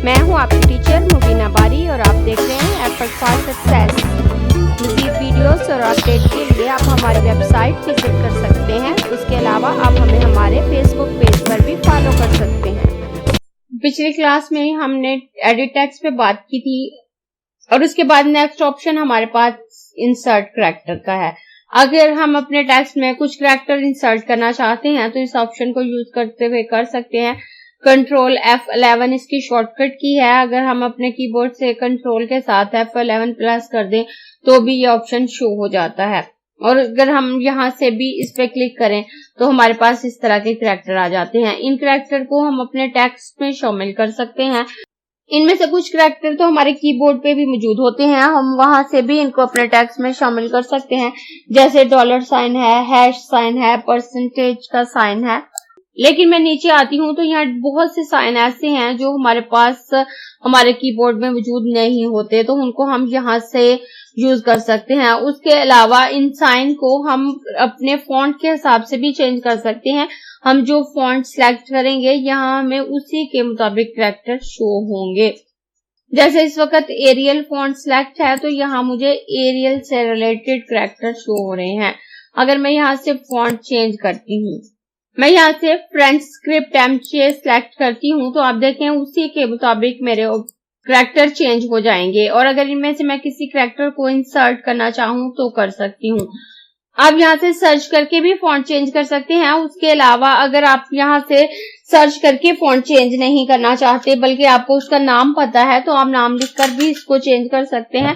मैं हूं आपकी टीचर मुबीना बारी और आप देख रहे हैं एफर्ट फॉर सक्सेस। मज़ीद वीडियोस और अपडेट के लिए आप हमारी वेबसाइट विजिट कर सकते हैं। इसके अलावा आप हमें हमारे फेसबुक पेज पर भी फॉलो कर सकते हैं। पिछली क्लास में हमने एडिट टेक्स्ट पे बात की थी और उसके बाद नेक्स्ट ऑप्शन हमारे पास इंसर्ट करैक्टर का है। अगर हम अपने टेक्स्ट में कुछ करैक्टर इंसर्ट करना चाहते हैं तो इस ऑप्शन को यूज करते हुए कर सकते हैं। कंट्रोल F11 इसकी शॉर्टकट की है। अगर हम अपने कीबोर्ड से कंट्रोल के साथ F11 प्रेस कर दें तो भी ये ऑप्शन शो हो जाता है। और अगर हम यहाँ से भी इस पे क्लिक करें तो हमारे पास इस तरह के करैक्टर आ जाते हैं। इन करैक्टर को हम अपने टेक्स्ट में शामिल कर सकते हैं। इनमें से कुछ करैक्टर तो हमारे कीबोर्ड पे भी मौजूद होते हैं, हम वहां से भी इनको अपने टेक्स्ट में शामिल कर सकते हैं। जैसे डॉलर साइन है, हैश साइन है, परसेंटेज का साइन है। लेकिन मैं नीचे आती हूँ तो यहाँ बहुत से साइन ऐसे हैं जो हमारे पास हमारे कीबोर्ड में मौजूद नहीं होते, तो उनको हम यहाँ से यूज कर सकते हैं। उसके अलावा इन साइन को हम अपने फॉन्ट के हिसाब से भी चेंज कर सकते हैं। हम जो फॉन्ट सिलेक्ट करेंगे यहाँ हमें उसी के मुताबिक करैक्टर शो होंगे। जैसे इस वक्त एरियल फॉन्ट सिलेक्ट है तो यहाँ मुझे एरियल से रिलेटेड करैक्टर शो हो रहे हैं। अगर मैं यहाँ से फॉन्ट चेंज करती हूँ, मैं यहाँ से फ्रेंच स्क्रिप्ट एमचे सिलेक्ट करती हूँ तो आप देखें उसी के मुताबिक मेरे करैक्टर चेंज हो जाएंगे। और अगर इनमें से मैं किसी करैक्टर को इंसर्ट करना चाहूँ तो कर सकती हूँ। आप यहाँ से सर्च करके भी फॉन्ट चेंज कर सकते हैं। उसके अलावा अगर आप यहाँ से सर्च करके फॉन्ट चेंज नहीं करना चाहते बल्कि आपको उसका नाम पता है तो आप नाम लिखकर भी इसको चेंज कर सकते हैं।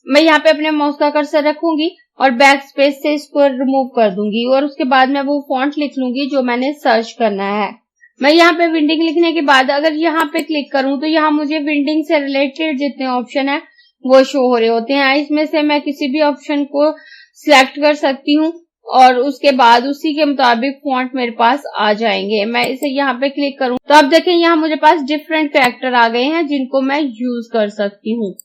मैं यहाँ पे अपने माउस का कर्सर रखूंगी और बैक स्पेस से इसको रिमूव कर दूंगी और उसके बाद मैं वो फॉन्ट लिख लूंगी जो मैंने सर्च करना है। मैं यहाँ पे विंडिंग लिखने के बाद अगर यहाँ पे क्लिक करूँ तो यहाँ मुझे विंडिंग से रिलेटेड जितने ऑप्शन है वो शो हो रहे होते हैं। इसमें से मैं किसी भी ऑप्शन को सिलेक्ट कर सकती हूँ और उसके बाद उसी के मुताबिक फॉन्ट मेरे पास आ जाएंगे। मैं इसे यहाँ पे क्लिक करूँ तो आप देखें यहाँ मुझे पास डिफरेंट करैक्टर आ गए हैं जिनको मैं यूज कर सकती हूँ।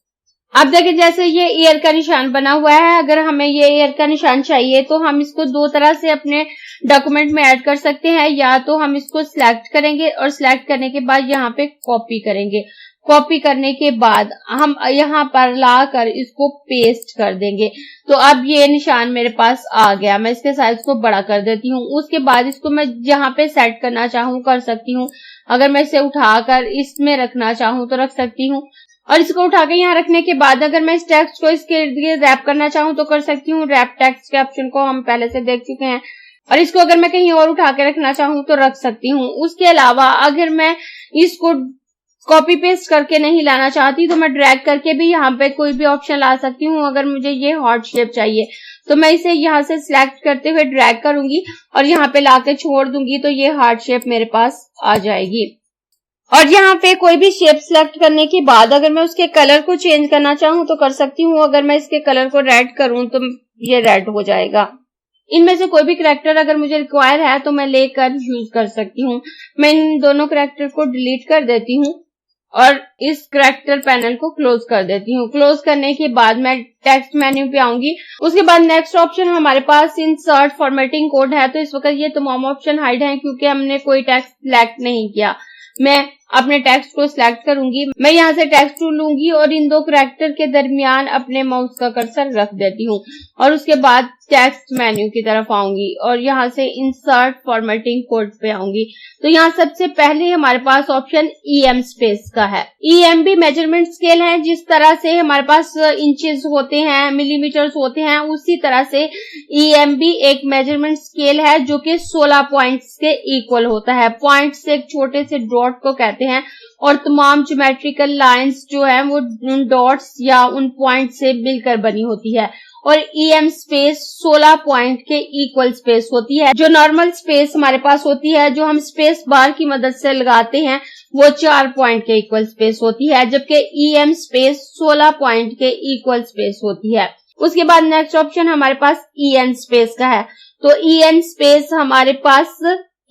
अब देखिए जैसे ये ईयर का निशान बना हुआ है, अगर हमें ये ईयर का निशान चाहिए तो हम इसको दो तरह से अपने डॉक्यूमेंट में ऐड कर सकते हैं। या तो हम इसको सिलेक्ट करेंगे और सिलेक्ट करने के बाद यहाँ पे कॉपी करेंगे। कॉपी करने के बाद हम यहाँ पर लाकर इसको पेस्ट कर देंगे तो अब ये निशान मेरे पास आ गया। मैं इसके साइज को बड़ा कर देती हूँ। उसके बाद इसको मैं यहाँ पे सेट करना चाहूँ कर सकती हूँ। अगर मैं इसे उठाकर इसमें रखना चाहूँ तो रख सकती हूँ और इसको उठा के यहाँ रखने के बाद अगर मैं इस टेक्स्ट को इसके इर्द-गिर्द रैप करना चाहूँ तो कर सकती हूँ। रैप टेक्स्ट के ऑप्शन को हम पहले से देख चुके हैं और इसको अगर मैं कहीं और उठा के रखना चाहूँ तो रख सकती हूँ। उसके अलावा अगर मैं इसको कॉपी पेस्ट करके नहीं लाना चाहती तो मैं ड्रैग करके भी यहाँ पे कोई भी ऑप्शन ला सकती हूँ। अगर मुझे ये हार्ट शेप चाहिए तो मैं इसे यहाँ से सिलेक्ट करते हुए ड्रैग करूंगी और यहाँ पे लाके छोड़ दूंगी तो ये हार्ट शेप मेरे पास आ जाएगी। और यहाँ पे कोई भी शेप सिलेक्ट करने के बाद अगर मैं उसके कलर को चेंज करना चाहूँ तो कर सकती हूँ। अगर मैं इसके कलर को रेड करूँ तो ये रेड हो जाएगा। इनमें से कोई भी करैक्टर अगर मुझे रिक्वायर है तो मैं लेकर यूज कर सकती हूँ। मैं इन दोनों करैक्टर को डिलीट कर देती हूँ और इस करैक्टर पैनल को क्लोज कर देती हूँ। क्लोज करने के बाद मैं टेक्स्ट मेन्यू पे आऊंगी। उसके बाद नेक्स्ट ऑप्शन हमारे पास इंसर्ट फॉर्मेटिंग कोड है। तो इस वक्त ये तमाम ऑप्शन हाइड हैं क्योंकि हमने कोई टेक्स्ट सिलेक्ट नहीं किया। मैं अपने टेक्स्ट को सिलेक्ट करूंगी। मैं यहाँ से टेक्स्ट टूल लूंगी और इन दो करैक्टर के दरमियान अपने माउस का कर्सर रख देती हूँ और उसके बाद टेक्स्ट मेन्यू की तरफ आऊंगी और यहाँ से इंसर्ट फॉर्मेटिंग कोड पे आऊंगी। तो यहाँ सबसे पहले हमारे पास ऑप्शन EM स्पेस का है। EM भी मेजरमेंट स्केल है। जिस तरह से हमारे पास इंचेस होते हैं, मिलीमीटर्स होते हैं, उसी तरह से EM भी एक मेजरमेंट स्केल है जो कि 16 पॉइंट्स के इक्वल होता है। पॉइंट्स एक छोटे से डॉट को कहते हैं और तमाम ज्योमेट्रिकल लाइंस जो है वो उन डॉट्स या उन पॉइंट से मिलकर बनी होती है। और EM स्पेस 16 पॉइंट के इक्वल स्पेस होती है। जो नॉर्मल स्पेस हमारे पास होती है जो हम स्पेस बार की मदद से लगाते हैं वो 4 पॉइंट के इक्वल स्पेस होती है, जबकि EM स्पेस 16 पॉइंट के इक्वल स्पेस होती है। उसके बाद नेक्स्ट ऑप्शन हमारे पास EN स्पेस का है। तो EN स्पेस हमारे पास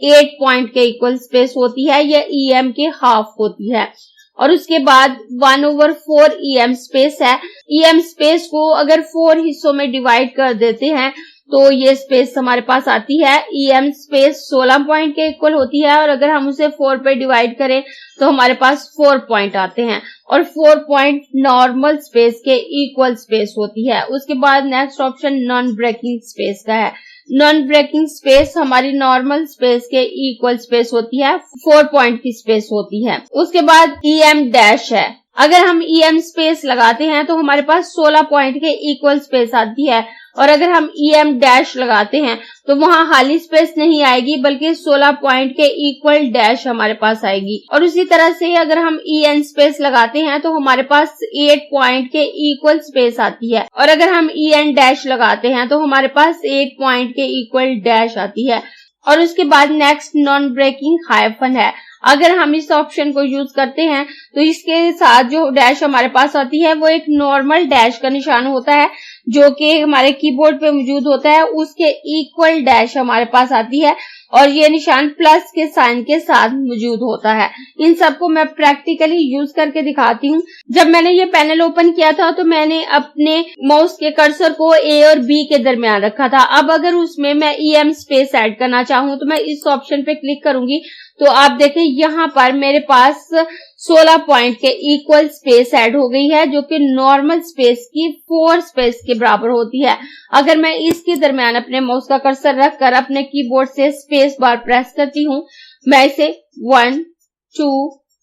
8 पॉइंट के इक्वल स्पेस होती है, यह EM के हाफ होती है। और उसके बाद 1/4 EM स्पेस है। EM स्पेस को अगर 4 हिस्सों में डिवाइड कर देते हैं तो ये स्पेस हमारे पास आती है em स्पेस 16 पॉइंट के इक्वल होती है, और अगर हम उसे 4 पे डिवाइड करें तो हमारे पास 4 पॉइंट आते हैं, और 4 पॉइंट नॉर्मल स्पेस के इक्वल स्पेस होती है। उसके बाद next option non breaking space का है। नॉन ब्रेकिंग स्पेस हमारी नॉर्मल स्पेस के इक्वल स्पेस होती है, 4 पॉइंट की स्पेस होती है। उसके बाद em डैश है। अगर हम em स्पेस लगाते हैं तो हमारे पास 16 पॉइंट के इक्वल स्पेस आती है, और अगर हम em डैश लगाते हैं तो वहां खाली स्पेस नहीं आएगी बल्कि 16 पॉइंट के इक्वल डैश हमारे पास आएगी। और उसी तरह से अगर हम en स्पेस लगाते हैं तो हमारे पास 8 पॉइंट के इक्वल स्पेस आती है, और अगर हम en डैश लगाते हैं तो हमारे पास 8 पॉइंट के इक्वल डैश आती है। और उसके बाद नेक्स्ट नॉन ब्रेकिंग हाइफन है। अगर हम इस ऑप्शन को यूज करते हैं तो इसके साथ जो डैश हमारे पास आती है वो एक नॉर्मल डैश का निशान होता है जो कि हमारे कीबोर्ड पे मौजूद होता है, उसके इक्वल डैश हमारे पास आती है, और ये निशान प्लस के साइन के साथ मौजूद होता है। इन सबको मैं प्रैक्टिकली यूज करके दिखाती हूँ। जब मैंने ये पैनल ओपन किया था तो मैंने अपने माउस के कर्सर को A और B के दरमियान रखा था। अब अगर उसमें मैं em स्पेस ऐड करना चाहूँ तो मैं इस ऑप्शन पे क्लिक करूंगी, तो आप देखें यहाँ पर मेरे पास 16 पॉइंट के इक्वल स्पेस ऐड हो गई है, जो कि नॉर्मल स्पेस की 4 स्पेस के बराबर होती है। अगर मैं इसके दरमियान अपने माउस का कर्सर रखकर अपने कीबोर्ड से स्पेस बार प्रेस करती हूँ, मैं इसे 1 2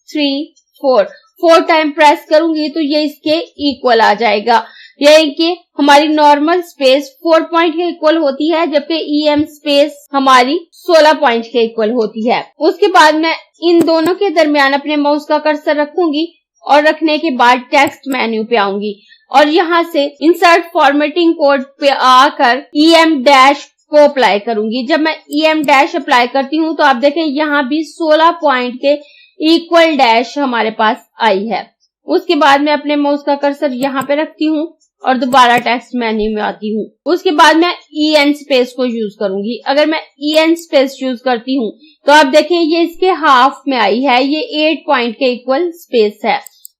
3 4 टाइम प्रेस करूंगी तो ये इसके इक्वल आ जाएगा। यही कि हमारी नॉर्मल स्पेस 4 पॉइंट के इक्वल होती है, जबकि em स्पेस हमारी 16 पॉइंट के इक्वल होती है। उसके बाद मैं इन दोनों के दरमियान अपने माउस का कर्सर रखूंगी, और रखने के बाद टेक्स्ट मेन्यू पे आऊंगी, और यहाँ से इंसर्ट फॉर्मेटिंग कोड पे आकर em डैश को अप्लाई करूंगी। जब मैं em डैश अप्लाई करती हूँ तो आप देखें यहाँ भी 16 पॉइंट के इक्वल डैश हमारे पास आई है। उसके बाद मैं अपने माउस का कर्सर यहाँ पे रखती हूँ और दोबारा टेक्स्ट मेन्यू में आती हूँ। उसके बाद मैं en स्पेस को यूज करूंगी। अगर मैं en स्पेस यूज करती हूँ तो आप देखें ये इसके हाफ में आई है, ये 8 पॉइंट के इक्वल स्पेस है।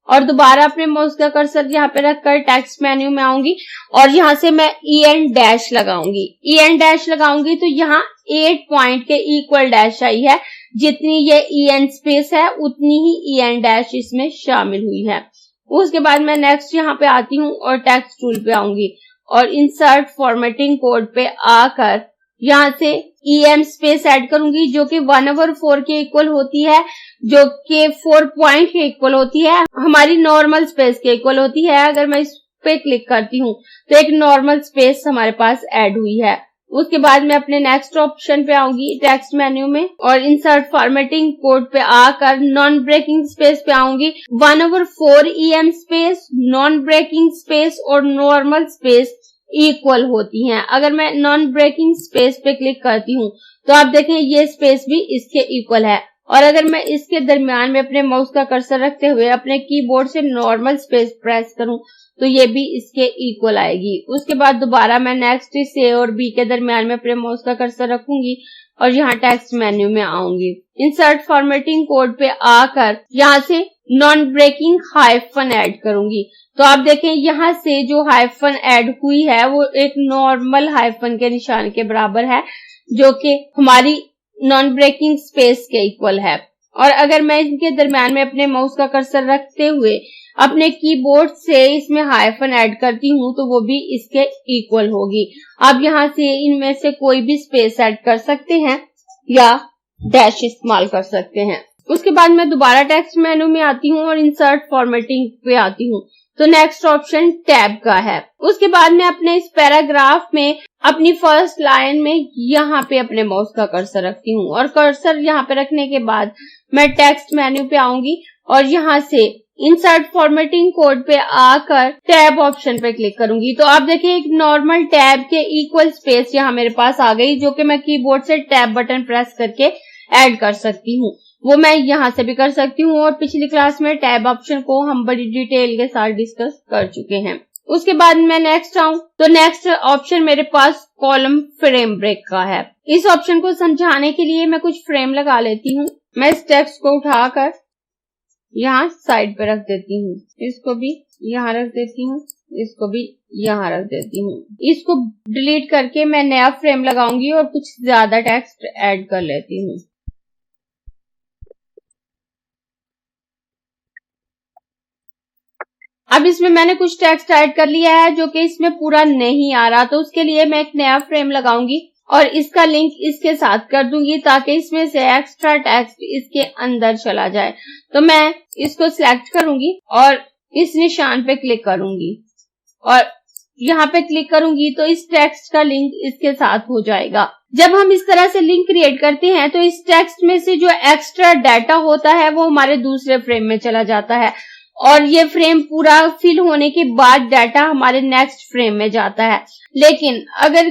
और दोबारा अपने माउस का कर्सर यहाँ पे रखकर टेक्स्ट मेन्यू में आऊंगी, और यहाँ से मैं en डैश लगाऊंगी। en डैश लगाऊंगी तो यहाँ 8 पॉइंट के इक्वल डैश आई है। जितनी ये en स्पेस है उतनी ही en डैश इसमें शामिल हुई है। उसके बाद मैं नेक्स्ट यहाँ पे आती हूँ और टेक्स्ट टूल पे आऊंगी, और इंसर्ट फॉर्मेटिंग कोड पे आकर यहाँ से em स्पेस ऐड करूंगी, जो कि 1/4 के इक्वल होती है, जो कि 4 पॉइंट के इक्वल होती है, हमारी नॉर्मल स्पेस के इक्वल होती है। अगर मैं इस पे क्लिक करती हूँ तो एक नॉर्मल स्पेस हमारे पास ऐड हुई है। उसके बाद मैं अपने नेक्स्ट ऑप्शन पे आऊंगी टेक्स्ट मेन्यू में, और इंसर्ट फॉर्मेटिंग कोड पे आकर नॉन ब्रेकिंग स्पेस पे आऊंगी। 1/4 em space, non breaking space और नॉर्मल स्पेस इक्वल होती हैं। अगर मैं नॉन ब्रेकिंग स्पेस पे क्लिक करती हूँ तो आप देखें ये स्पेस भी इसके इक्वल है, और अगर मैं इसके दरमियान में अपने माउस का कर्सर रखते हुए अपने कीबोर्ड से नॉर्मल स्पेस प्रेस करूं तो ये भी इसके इक्वल आएगी। उसके बाद दोबारा मैं नेक्स्ट इस A और B के दरमियान में अपने माउस का कर्सर रखूंगी और यहाँ टेक्स्ट मेन्यू में आऊंगी। इंसर्ट फॉर्मेटिंग कोड पे आकर यहाँ से नॉन ब्रेकिंग हाइफन ऐड करूंगी, तो आप देखें यहाँ से जो हाइफन ऐड हुई है वो एक नॉर्मल हाइफन के निशान के बराबर है, जो कि हमारी नॉन ब्रेकिंग स्पेस के इक्वल है। और अगर मैं इनके दरमियान में अपने माउस का कर्सर रखते हुए अपने कीबोर्ड से इसमें हाइफन ऐड करती हूँ तो वो भी इसके इक्वल होगी। आप यहाँ से इनमें से कोई भी स्पेस ऐड कर सकते हैं या डैश इस्तेमाल कर सकते हैं। उसके बाद मैं दोबारा टेक्स्ट मेनू में आती हूँ और इंसर्ट फॉर्मेटिंग पे आती हूँ, तो नेक्स्ट ऑप्शन टैब का है। उसके बाद मैं अपने इस पैराग्राफ में अपनी फर्स्ट लाइन में यहाँ पे अपने माउस का कर्सर रखती हूँ, और कर्सर यहाँ पे रखने के बाद मैं टेक्स्ट मेन्यू पे आऊंगी और यहाँ से इंसर्ट फॉर्मेटिंग कोड पे आकर टैब ऑप्शन पे क्लिक करूंगी। तो आप देखिए एक नॉर्मल टैब के इक्वल स्पेस यहाँ मेरे पास आ गई, जो कि मैं कीबोर्ड से टैब बटन प्रेस करके ऐड कर सकती हूँ। वो मैं यहाँ से भी कर सकती हूँ, और पिछली क्लास में टैब ऑप्शन को हम बड़ी डिटेल के साथ डिस्कस कर चुके हैं। उसके बाद मैं नेक्स्ट आऊं तो नेक्स्ट ऑप्शन मेरे पास कॉलम फ्रेम ब्रेक का है। इस ऑप्शन को समझाने के लिए मैं कुछ फ्रेम लगा लेती हूँ। मैं इस टेक्स्ट को उठाकर यहाँ साइड पे रख देती हूँ, इसको भी यहाँ रख देती हूँ, इसको भी यहाँ रख देती हूँ। इसको डिलीट करके मैं नया फ्रेम लगाऊंगी और कुछ ज्यादा टेक्स्ट ऐड कर लेती हूँ। अब इसमें मैंने कुछ टेक्स्ट ऐड कर लिया है जो कि इसमें पूरा नहीं आ रहा, तो उसके लिए मैं एक नया फ्रेम लगाऊंगी और इसका लिंक इसके साथ कर दूंगी ताकि इसमें से एक्स्ट्रा टेक्स्ट इसके अंदर चला जाए। तो मैं इसको सिलेक्ट करूंगी और इस निशान पे क्लिक करूंगी और यहाँ पे क्लिक करूंगी तो इस टेक्स्ट का लिंक इसके साथ हो जाएगा। जब हम इस तरह से लिंक क्रिएट करते हैं तो इस टेक्स्ट में से जो एक्स्ट्रा डाटा होता है वो हमारे दूसरे फ्रेम में चला जाता है और ये फ्रेम पूरा फिल होने के बाद डाटा हमारे नेक्स्ट फ्रेम में जाता है। लेकिन अगर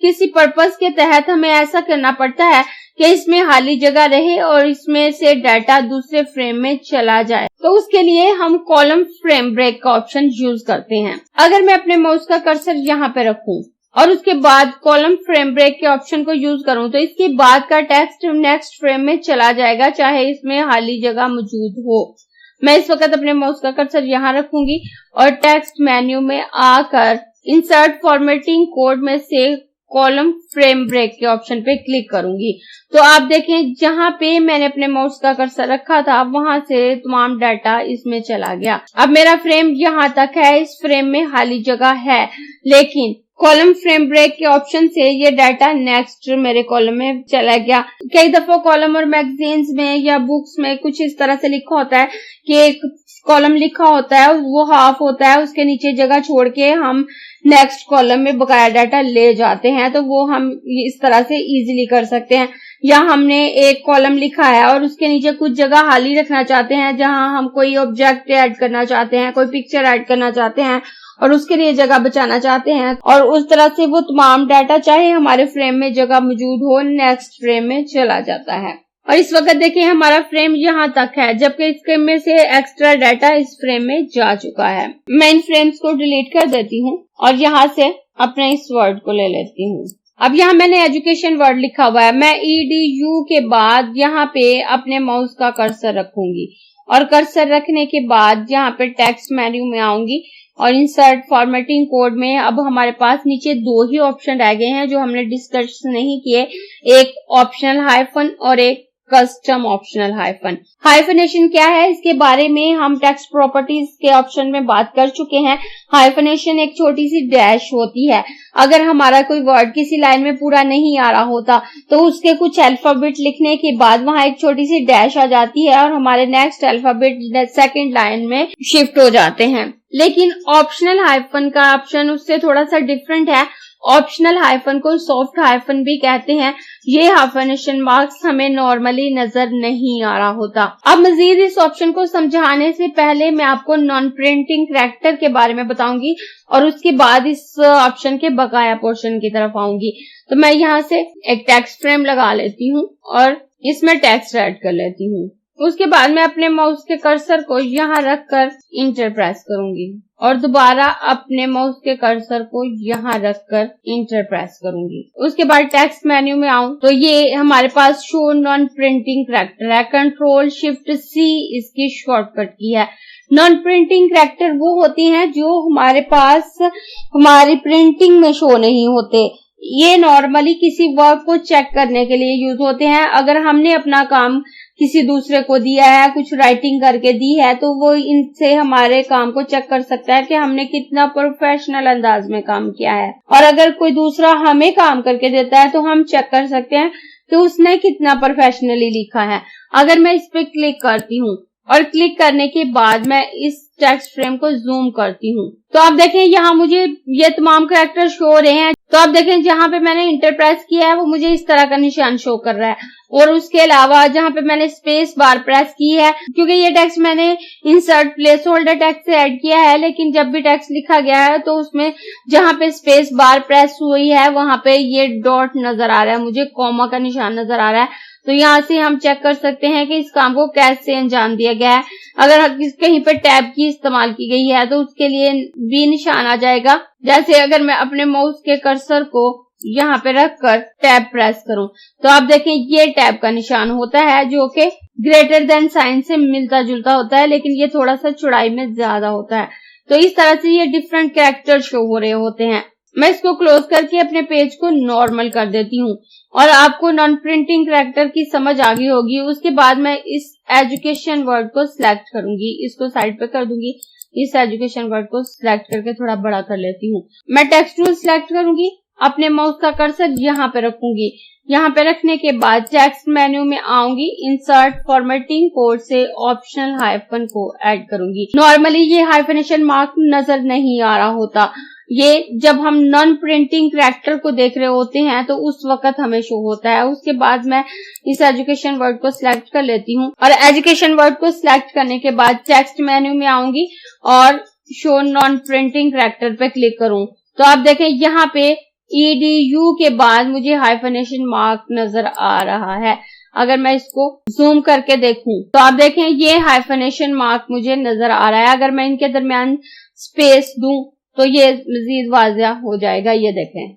किसी पर्पस के तहत हमें ऐसा करना पड़ता है कि इसमें खाली जगह रहे और इसमें से डाटा दूसरे फ्रेम में चला जाए, तो उसके लिए हम कॉलम फ्रेम ब्रेक का ऑप्शन यूज करते हैं। अगर मैं अपने माउस का कर्सर यहाँ पे रखूं और उसके बाद कॉलम फ्रेम ब्रेक के ऑप्शन को यूज करूं तो इसके बाद का टेक्स्ट नेक्स्ट फ्रेम में चला जाएगा, चाहे इसमें खाली जगह मौजूद हो। मैं इस वक्त अपने माउस का कर्सर यहाँ रखूंगी और टेक्स्ट मेन्यू में आकर इंसर्ट फॉर्मेटिंग कोड में से कॉलम फ्रेम ब्रेक के ऑप्शन पे क्लिक करूंगी। तो आप देखें जहां पे मैंने अपने माउस का कर्सर रखा था वहां से तमाम डाटा इसमें चला गया। अब मेरा फ्रेम यहाँ तक है, इस फ्रेम में खाली जगह है, लेकिन कॉलम फ्रेम ब्रेक के ऑप्शन से ये डाटा नेक्स्ट मेरे कॉलम में चला गया। कई दफा कॉलम और मैगजीन्स में या बुक्स में कुछ इस तरह से लिखा होता है कि एक कॉलम लिखा होता है वो हाफ होता है, उसके नीचे जगह छोड़ के हम नेक्स्ट कॉलम में बकाया डाटा ले जाते हैं, तो वो हम इस तरह से इजीली कर सकते हैं। या हमने एक कॉलम लिखा है और उसके नीचे कुछ जगह खाली रखना चाहते हैं जहां हम कोई ऑब्जेक्ट ऐड करना चाहते हैं, कोई पिक्चर ऐड करना चाहते हैं और उसके लिए जगह बचाना चाहते हैं, और उस तरह से वो तमाम डाटा चाहे हमारे फ्रेम में जगह मौजूद हो नेक्स्ट फ्रेम में चला जाता है। और इस वक्त देखिए हमारा फ्रेम यहाँ तक है, जबकि इसके में से एक्स्ट्रा डाटा इस फ्रेम में जा चुका है। मैं इन फ्रेम्स को डिलीट कर देती हूँ और यहाँ से अपने इस वर्ड को ले लेती हूँ। अब यहाँ मैंने एजुकेशन वर्ड लिखा हुआ है, मैं EDU के बाद यहाँ पे अपने माउस का कर्सर रखूंगी और कर्सर रखने के बाद यहाँ पे टेक्स्ट मेन्यू में आऊंगी और इंसर्ट फॉर्मेटिंग कोड में अब हमारे पास नीचे दो ही ऑप्शन रह गए हैं जो हमने डिस्कस नहीं किए, एक ऑप्शनल हाइफन और एक कस्टम ऑप्शनल हाइफन। हाइफनेशन क्या है इसके बारे में हम टेक्स्ट प्रॉपर्टीज के ऑप्शन में बात कर चुके हैं। हाइफनेशन एक छोटी सी डैश होती है। अगर हमारा कोई वर्ड किसी लाइन में पूरा नहीं आ रहा होता तो उसके कुछ अल्फाबेट लिखने के बाद वहां एक छोटी सी डैश आ जाती है और हमारे नेक्स्ट अल्फाबेट सेकंड लाइन में शिफ्ट हो जाते हैं। लेकिन ऑप्शनल हाइफन का ऑप्शन उससे थोड़ा सा डिफरेंट है। ऑप्शनल हाइफन को सॉफ्ट हाइफन भी कहते हैं। ये हाइफनेशन मार्क्स हमें नॉर्मली नजर नहीं आ रहा होता। अब मजीद इस ऑप्शन को समझाने से पहले मैं आपको नॉन प्रिंटिंग कैरेक्टर के बारे में बताऊंगी और उसके बाद इस ऑप्शन के बकाया पोर्शन की तरफ आऊंगी। तो मैं यहाँ से एक टेक्स्ट फ्रेम लगा लेती हूँ और इसमें टेक्स्ट ऐड कर लेती हूँ। उसके बाद मैं अपने माउस के कर्सर को यहाँ रखकर इंटर प्रेस करूंगी और दोबारा अपने माउस के कर्सर को यहाँ रखकर इंटर प्रेस करूंगी। उसके बाद टेक्स्ट मेन्यू में आऊं तो ये हमारे पास शो नॉन प्रिंटिंग कैरेक्टर है। Ctrl+Shift+C इसकी शॉर्टकट की है। नॉन प्रिंटिंग कैरेक्टर वो होते हैं जो हमारे पास हमारी प्रिंटिंग में शो नहीं होते। ये नॉर्मली किसी वर्क को चेक करने के लिए यूज होते हैं। अगर हमने अपना काम किसी दूसरे को दिया है, कुछ राइटिंग करके दी है, तो वो इनसे हमारे काम को चेक कर सकता है कि हमने कितना प्रोफेशनल अंदाज में काम किया है। और अगर कोई दूसरा हमें काम करके देता है तो हम चेक कर सकते हैं कि उसने कितना प्रोफेशनली लिखा है। अगर मैं इस पे क्लिक करती हूँ और क्लिक करने के बाद मैं इस टेक्स्ट फ्रेम को जूम करती हूँ तो आप देखें यहाँ मुझे ये तमाम कैरेक्टर शो हो रहे हैं। तो आप देखें जहाँ पे मैंने इंटर प्रेस किया है वो मुझे इस तरह का निशान शो कर रहा है। और उसके अलावा जहाँ पे मैंने स्पेस बार प्रेस की है, क्योंकि ये टेक्स्ट मैंने इंसर्ट प्लेस होल्डर टेक्स्ट से ऐड किया है, लेकिन जब भी टेक्स्ट लिखा गया है तो उसमें जहाँ पे स्पेस बार प्रेस हुई है वहां पे ये डॉट नजर आ रहा है, मुझे कॉमा का निशान नजर आ रहा है। तो यहाँ से हम चेक कर सकते हैं कि इस काम को कैसे अंजाम दिया गया है। अगर कहीं पर टैब की इस्तेमाल की गई है तो उसके लिए भी निशान आ जाएगा। जैसे अगर मैं अपने माउस के कर्सर को यहाँ पे रखकर टैब प्रेस करूं तो आप देखें ये टैब का निशान होता है जो कि ग्रेटर देन साइन से मिलता जुलता होता है, लेकिन ये थोड़ा सा चौड़ाई में ज्यादा होता है। तो इस तरह से ये डिफरेंट कैरेक्टर शो हो रहे होते हैं। मैं इसको क्लोज करके अपने पेज को नॉर्मल कर देती हूँ और आपको नॉन प्रिंटिंग कैरेक्टर की समझ आ गई होगी। उसके बाद मैं इस एजुकेशन वर्ड को सिलेक्ट करूंगी, इसको साइड पे कर दूंगी। इस एजुकेशन वर्ड को सिलेक्ट करके थोड़ा बड़ा कर लेती हूँ। मैं टेक्स्ट टूल सिलेक्ट करूंगी, अपने माउस का कर्सर यहाँ पे रखूंगी। यहाँ पे रखने के बाद टेक्स्ट मेन्यू में आऊंगी, इंसर्ट फॉर्मेटिंग कोड से ऑप्शनल हाइफन को ऐड करूंगी। नॉर्मली ये हाइफनेशन मार्क नजर नहीं आ रहा होता, ये जब हम नॉन प्रिंटिंग कैरेक्टर को देख रहे होते हैं तो उस वक्त हमें शो होता है। उसके बाद मैं इस एजुकेशन वर्ड को सिलेक्ट कर लेती हूँ और एजुकेशन वर्ड को सिलेक्ट करने के बाद टेक्स्ट मेन्यू में आऊंगी और शो नॉन प्रिंटिंग कैरेक्टर पे क्लिक करूं तो आप देखें यहाँ पे EDU के बाद मुझे हाइफनेशन मार्क नजर आ रहा है। अगर मैं इसको जूम करके देखूं तो आप देखें ये हाइफनेशन मार्क मुझे नजर आ रहा है। अगर मैं इनके दरमियान स्पेस दूं तो ये मजीद वाज़िया हो जाएगा। ये देखें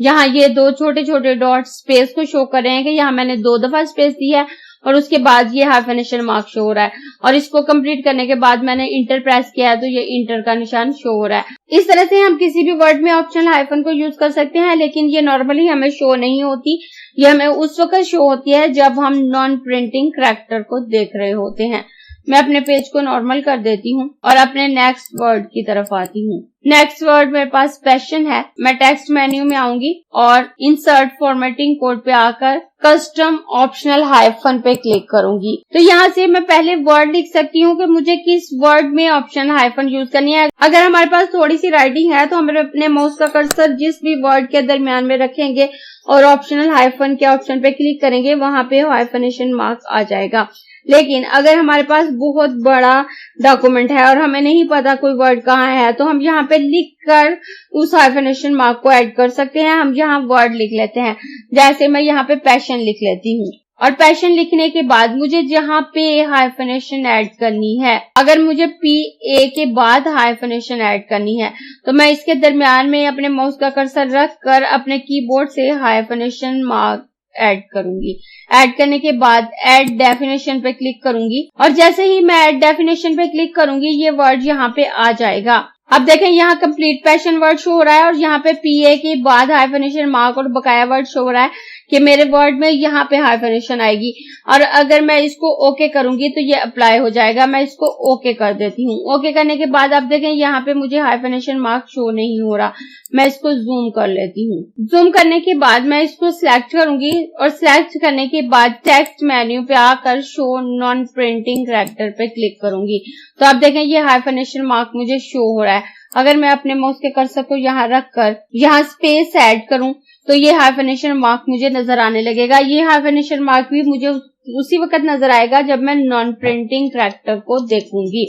यहाँ ये दो छोटे छोटे डॉट स्पेस को शो कर रहे हैं कि यहाँ मैंने 2 दफा स्पेस दी है और उसके बाद ये हाइफनेशन मार्क शो हो रहा है। और इसको कंप्लीट करने के बाद मैंने इंटर प्रेस किया है तो ये इंटर का निशान शो हो रहा है। इस तरह से हम किसी भी वर्ड में ऑप्शनल हाइफन को यूज कर सकते हैं, लेकिन ये नॉर्मली हमें शो नहीं होती। ये हमें उस वक्त शो होती है जब हम नॉन प्रिंटिंग कैरेक्टर को देख रहे होते हैं। मैं अपने पेज को नॉर्मल कर देती हूँ और अपने नेक्स्ट वर्ड की तरफ आती हूँ। नेक्स्ट वर्ड मेरे पास पैशन है। मैं टेक्स्ट मेन्यू में आऊंगी और इंसर्ट फॉर्मेटिंग कोड पे आकर कस्टम ऑप्शनल हाइफन पे क्लिक करूंगी। तो यहाँ से मैं पहले वर्ड लिख सकती हूँ कि मुझे किस वर्ड में ऑप्शनल हाइफन यूज करनी है। अगर हमारे पास थोड़ी सी राइटिंग है तो हम अपने माउस का कर्सर जिस भी वर्ड के दरमियान में रखेंगे और ऑप्शनल हाइफन के ऑप्शन पे क्लिक करेंगे, वहां पे हाइफनेशन मार्क आ जाएगा। लेकिन अगर हमारे पास बहुत बड़ा डॉक्यूमेंट है और हमें नहीं पता कोई वर्ड कहाँ है तो हम यहाँ पे लिख कर उस हाइफनेशन मार्क को ऐड कर सकते हैं। हम यहाँ वर्ड लिख लेते हैं, जैसे मैं यहाँ पे पैशन लिख लेती हूँ और पैशन लिखने के बाद मुझे जहाँ पे हाइफनेशन ऐड करनी है, अगर मुझे PA के बाद हाइफनेशन ऐड करनी है तो मैं इसके दरमियान में अपने माउस का कर्सर रख कर अपने कीबोर्ड से हाइफनेशन मार्क ऐड करूंगी। ऐड करने के बाद ऐड डेफिनेशन पे क्लिक करूंगी और जैसे ही मैं ऐड डेफिनेशन पे क्लिक करूंगी ये वर्ड यहाँ पे आ जाएगा। अब देखें यहाँ कंप्लीट पैशन वर्ड शो हो रहा है और यहाँ पे PA के बाद हाइफनेशन मार्क और बकाया वर्ड शो हो रहा है कि मेरे वर्ड में यहाँ पे हाइफनेशन आएगी। और अगर मैं इसको ओके करूंगी तो ये अप्लाई हो जाएगा। मैं इसको ओके कर देती हूँ। ओके करने के बाद आप देखें यहाँ पे मुझे हाइफनेशन मार्क शो नहीं हो रहा। मैं इसको जूम कर लेती हूँ। जूम करने के बाद मैं इसको सिलेक्ट करूंगी और सिलेक्ट करने के बाद टेक्स्ट मेन्यू पे आकर शो नॉन प्रिंटिंग कैरेक्टर पे क्लिक करूंगी तो आप देखें ये हाइफनेशन मार्क मुझे शो हो रहा है। अगर मैं अपने माउस के कर्सर को यहाँ रख कर यहाँ स्पेस ऐड करूं तो ये हाइफनेशन मार्क मुझे नजर आने लगेगा। ये हाइफनेशन मार्क भी मुझे उसी वक्त नजर आएगा जब मैं नॉन प्रिंटिंग कैरेक्टर को देखूंगी।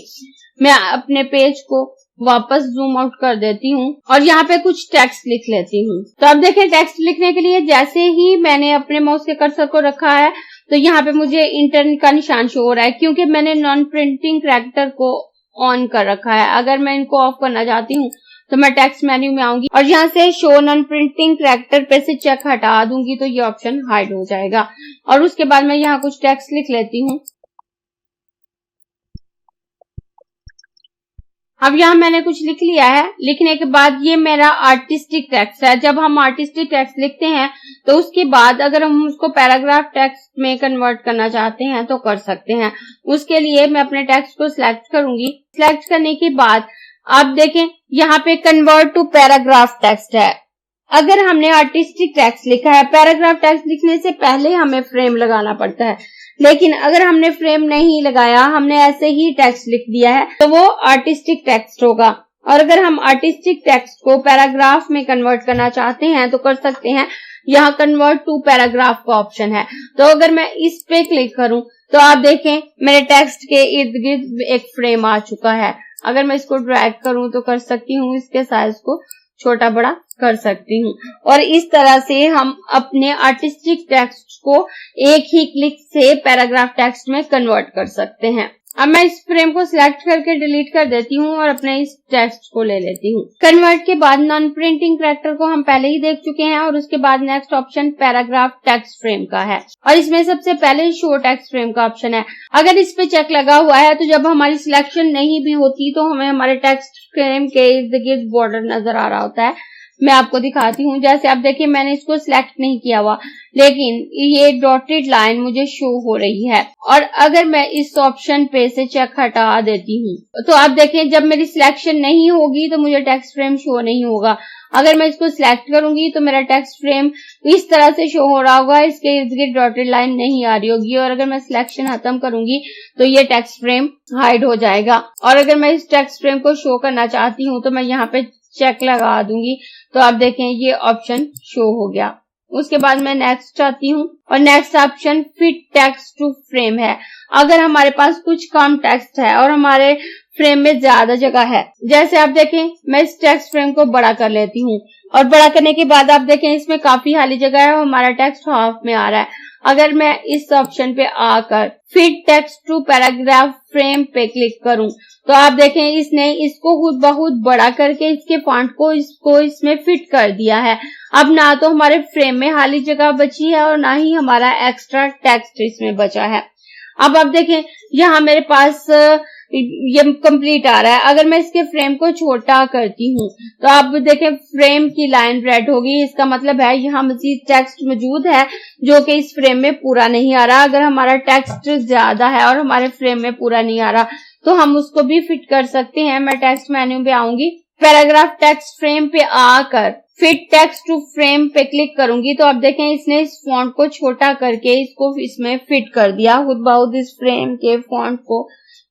मैं अपने पेज को वापस जूम आउट कर देती हूँ और यहाँ पे कुछ टेक्स्ट लिख लेती हूँ। तो अब देखें टेक्स्ट लिखने के लिए जैसे ही मैंने अपने माउस के कर्सर को रखा है तो यहाँ पे मुझे इंटर का निशान शो हो रहा है क्योंकि मैंने नॉन प्रिंटिंग कैरेक्टर को ऑन कर रखा है। अगर मैं इनको ऑफ करना चाहती हूँ तो मैं टेक्स्ट मेन्यू में आऊंगी और यहाँ से शो नॉन प्रिंटिंग कैरेक्टर पे से चेक हटा दूंगी तो ये ऑप्शन हाइड हो जाएगा। और उसके बाद मैं यहाँ कुछ टेक्स्ट लिख लेती हूँ। अब यहाँ मैंने कुछ लिख लिया है। लिखने के बाद ये मेरा आर्टिस्टिक टेक्स्ट है। जब हम आर्टिस्टिक टेक्स्ट लिखते हैं तो उसके बाद अगर हम उसको पैराग्राफ टेक्स्ट में कन्वर्ट करना चाहते हैं तो कर सकते हैं। उसके लिए मैं अपने टेक्स्ट को सिलेक्ट करूंगी। सिलेक्ट करने के बाद आप देखें यहाँ पे कन्वर्ट टू पैराग्राफ टेक्स्ट है। अगर हमने आर्टिस्टिक टेक्स्ट लिखा है, पैराग्राफ टेक्स्ट लिखने से पहले हमें फ्रेम लगाना पड़ता है, लेकिन अगर हमने फ्रेम नहीं लगाया, हमने ऐसे ही टेक्स्ट लिख दिया है तो वो आर्टिस्टिक टेक्स्ट होगा। और अगर हम आर्टिस्टिक टेक्स्ट को पैराग्राफ में कन्वर्ट करना चाहते हैं तो कर सकते हैं। यहाँ कन्वर्ट टू पैराग्राफ का ऑप्शन है तो अगर मैं इस पे क्लिक करूं तो आप देखें मेरे टेक्स्ट के इर्द गिर्द एक फ्रेम आ चुका है। अगर मैं इसको ड्रैग करूं तो कर सकती हूँ, इसके साइज को छोटा बड़ा कर सकती हूँ। और इस तरह से हम अपने आर्टिस्टिक टेक्स्ट को एक ही क्लिक से पैराग्राफ टेक्स्ट में कन्वर्ट कर सकते हैं। अब मैं इस फ्रेम को सिलेक्ट करके डिलीट कर देती हूँ और अपने इस टेक्स्ट को ले लेती हूँ। कन्वर्ट के बाद नॉन प्रिंटिंग कैरेक्टर को हम पहले ही देख चुके हैं और उसके बाद next option paragraph text frame का है और इसमें सबसे पहले शो टेक्स्ट फ्रेम का ऑप्शन है। अगर इस पे चेक लगा हुआ है तो जब हमारी सिलेक्शन नहीं भी होती तो हमें हमारे टेक्स्ट फ्रेम के इर्द गिर्द बॉर्डर नजर आ रहा होता है। मैं आपको दिखाती हूँ। जैसे आप देखिए मैंने इसको सिलेक्ट नहीं किया हुआ लेकिन ये डॉटेड लाइन मुझे शो हो रही है। और अगर मैं इस ऑप्शन पे से चेक हटा देती हूँ तो आप देखें जब मेरी सिलेक्शन नहीं होगी तो मुझे टेक्स्ट फ्रेम शो नहीं होगा। अगर मैं इसको सिलेक्ट करूंगी तो मेरा टेक्स्ट फ्रेम इस तरह से शो हो रहा होगा, इसके इर्द गिर्द डॉटेड लाइन नहीं आ रही होगी। और अगर मैं सिलेक्शन खत्म करूंगी तो ये टेक्स्ट फ्रेम हाइड हो जाएगा। और अगर मैं इस टेक्स्ट फ्रेम को शो करना चाहती हूँ तो मैं यहाँ पे चेक लगा दूंगी तो आप देखें ये ऑप्शन शो हो गया। उसके बाद मैं नेक्स्ट चाहती हूँ और next option fit text to frame है। अगर हमारे पास कुछ कम टेक्स्ट है और हमारे फ्रेम में ज्यादा जगह है, जैसे आप देखें मैं इस टेक्स्ट फ्रेम को बड़ा कर लेती हूँ और बड़ा करने के बाद आप देखें इसमें काफी खाली जगह है और हमारा टेक्स्ट हाफ में आ रहा है। अगर मैं इस ऑप्शन पे आकर fit text to paragraph frame पे क्लिक करूं तो आप देखें इसने इसको खुद बहुत बड़ा करके इसके फॉन्ट को इसमें फिट कर दिया है। अब ना तो हमारे फ्रेम में खाली जगह बची है और ना ही हमारा एक्स्ट्रा टेक्स्ट इसमें बचा है। अब आप देखें यहाँ मेरे पास ये कंप्लीट आ रहा है। अगर मैं इसके फ्रेम को छोटा करती हूँ तो आप देखें फ्रेम की लाइन रेड होगी, इसका मतलब है यहाँ मजीद टेक्स्ट मौजूद है जो कि इस फ्रेम में पूरा नहीं आ रहा। अगर हमारा टेक्स्ट ज्यादा है और हमारे फ्रेम में पूरा नहीं आ रहा तो हम उसको भी फिट कर सकते हैं। मैं टेक्स्ट मेन्यू पे आऊंगी, पैराग्राफ टेक्स्ट फ्रेम पे आकर फिट टेक्स्ट टू फ्रेम पे क्लिक करूंगी तो आप देखें इसने इस फॉन्ट को छोटा करके इसको इसमें फिट कर दिया, खुद बहुत इस फ्रेम के फॉन्ट को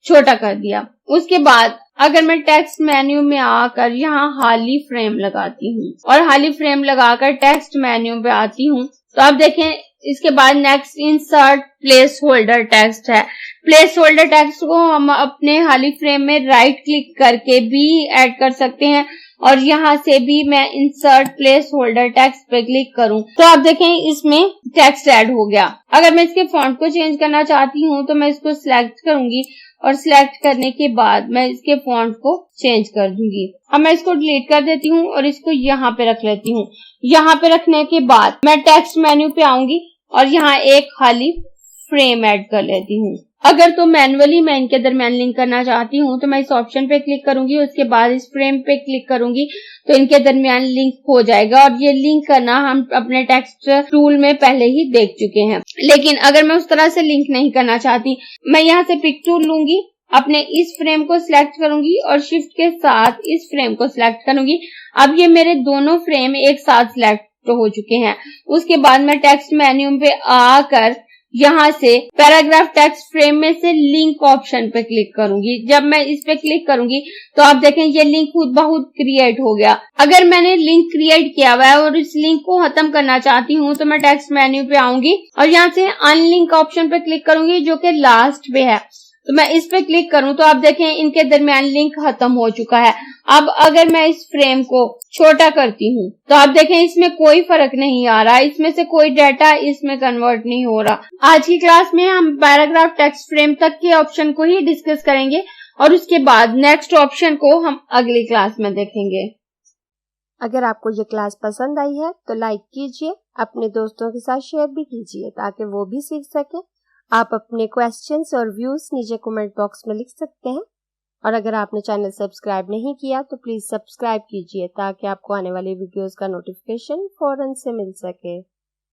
छोटा कर दिया। उसके बाद अगर मैं टेक्स्ट मेन्यू में आकर यहाँ हाली फ्रेम लगाती हूँ और हाली फ्रेम लगाकर टेक्स्ट मेन्यू पे आती हूँ तो आप देखें इसके बाद next insert place holder text है। प्लेस होल्डर टेक्स्ट को हम अपने हाली फ्रेम में राइट क्लिक करके भी ऐड कर सकते हैं और यहाँ से भी मैं इंसर्ट प्लेस होल्डर टेक्स्ट पे क्लिक करूं तो आप देखें इसमें टेक्स्ट ऐड हो गया। अगर मैं इसके फॉन्ट को चेंज करना चाहती हूँ तो मैं इसको सिलेक्ट करूंगी और सिलेक्ट करने के बाद मैं इसके फॉन्ट को चेंज कर दूंगी। अब मैं इसको डिलीट कर देती हूँ और इसको यहाँ पे रख लेती हूँ। यहाँ पे रखने के बाद मैं टेक्स्ट मेन्यू पे आऊंगी और यहाँ एक खाली फ्रेम ऐड कर लेती हूँ। अगर तो मैन्युअली मैं इनके दरमियान लिंक करना चाहती हूँ तो मैं इस ऑप्शन पे क्लिक करूंगी, उसके बाद इस फ्रेम पे क्लिक करूंगी तो इनके दरमियान लिंक हो जाएगा। और ये लिंक करना हम अपने टेक्स्ट टूल में पहले ही देख चुके हैं। लेकिन अगर मैं उस तरह से लिंक नहीं करना चाहती, मैं यहाँ से पिक टूल लूंगी, अपने इस फ्रेम को सिलेक्ट करूंगी और शिफ्ट के साथ इस फ्रेम को सिलेक्ट करूंगी। अब ये मेरे दोनों फ्रेम एक साथ सिलेक्ट हो चुके हैं। उसके बाद मैं टेक्स्ट मेन्यू पे आकर यहाँ से पैराग्राफ टेक्स्ट फ्रेम में से लिंक ऑप्शन पे क्लिक करूंगी। जब मैं इस पे क्लिक करूंगी तो आप देखें ये लिंक खुद ब खुद क्रिएट हो गया। अगर मैंने लिंक क्रिएट किया हुआ है और इस लिंक को खत्म करना चाहती हूँ तो मैं टेक्स्ट मेन्यू पे आऊंगी और यहाँ से अनलिंक ऑप्शन पे क्लिक करूंगी जो कि लास्ट पे है। तो मैं इस पे क्लिक करूं तो आप देखें इनके दरमियान लिंक खत्म हो चुका है। अब अगर मैं इस फ्रेम को छोटा करती हूँ तो आप देखें इसमें कोई फर्क नहीं आ रहा, इसमें से कोई डाटा इसमें कन्वर्ट नहीं हो रहा। आज की क्लास में हम पैराग्राफ टेक्स्ट फ्रेम तक के ऑप्शन को ही डिस्कस करेंगे और उसके बाद नेक्स्ट ऑप्शन को हम अगली क्लास में देखेंगे। अगर आपको ये क्लास पसंद आई है तो लाइक कीजिए, अपने दोस्तों के साथ शेयर भी कीजिए ताकि वो भी सीख सके। आप अपने क्वेश्चंस और व्यूज नीचे कमेंट बॉक्स में लिख सकते हैं और अगर आपने चैनल सब्सक्राइब नहीं किया तो प्लीज सब्सक्राइब कीजिए ताकि आपको आने वाली वीडियोस का नोटिफिकेशन फौरन से मिल सके।